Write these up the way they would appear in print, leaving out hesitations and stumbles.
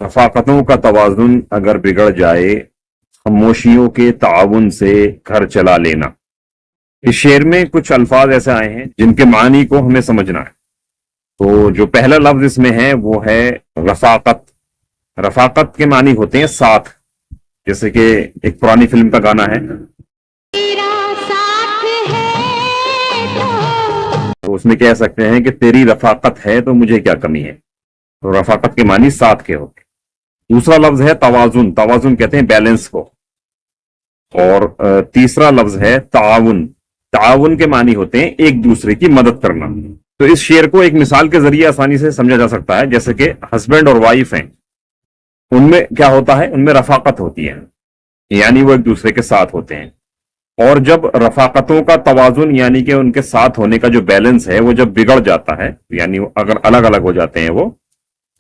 रफाकतों का तवाजुन अगर बिगड़ जाए, खामोशियों के ताउन से घर चला लेना। इस शेर में कुछ अल्फाज ऐसे आए हैं जिनके मानी को हमें समझना है। तो जो पहला लफ्ज इसमें है वो है रफाकत। रफाकत के मानी होते हैं साथ, जैसे कि एक पुरानी फिल्म का गाना है, तो उसमें कह सकते हैं कि तेरी रफाकत है तो मुझे क्या कमी है। तो रफाकत के मानी साथ के होते हैं। दूसरा लफ्ज है तवाजुन। तवाजुन कहते हैं बैलेंस को। और तीसरा लफ्ज है ताउन। ताउन के मानी होते हैं एक दूसरे की मदद करना। तो इस शेर को एक मिसाल के जरिए आसानी से समझा जा सकता है। जैसे कि हस्बैंड और वाइफ हैं, उनमें क्या होता है, उनमें रफाकत होती है, यानी वो एक दूसरे के साथ होते हैं। और जब रफाकतों का तवाजुन यानी कि उनके साथ होने का जो बैलेंस है वो जब बिगड़ जाता है, यानी अगर अलग अलग हो जाते हैं वो,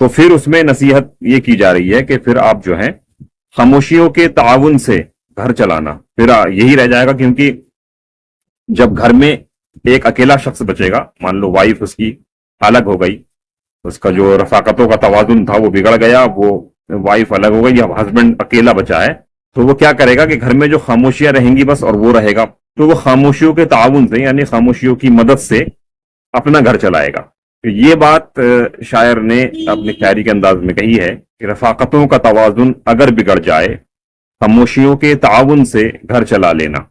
तो फिर उसमें नसीहत ये की जा रही है कि फिर आप जो है खामोशियों के ताउन से घर चलाना। फिर यही रह जाएगा, क्योंकि जब घर में एक अकेला शख्स बचेगा, मान लो वाइफ उसकी अलग हो गई, उसका जो रफाकतों का तवाजुन था वो बिगड़ गया, वो वाइफ अलग हो गई, या हस्बैंड अकेला बचा है, तो वो क्या करेगा कि घर में जो खामोशियां रहेंगी बस और वो रहेगा, तो वो खामोशियों के ताउन से यानी खामोशियों की मदद से अपना घर चलाएगा। तो ये बात शायर ने अपने शायरी के अंदाज में कही है कि रफाकतों का तवाजुन अगर बिगड़ जाए, खामोशियों के ताउन से घर चला लेना।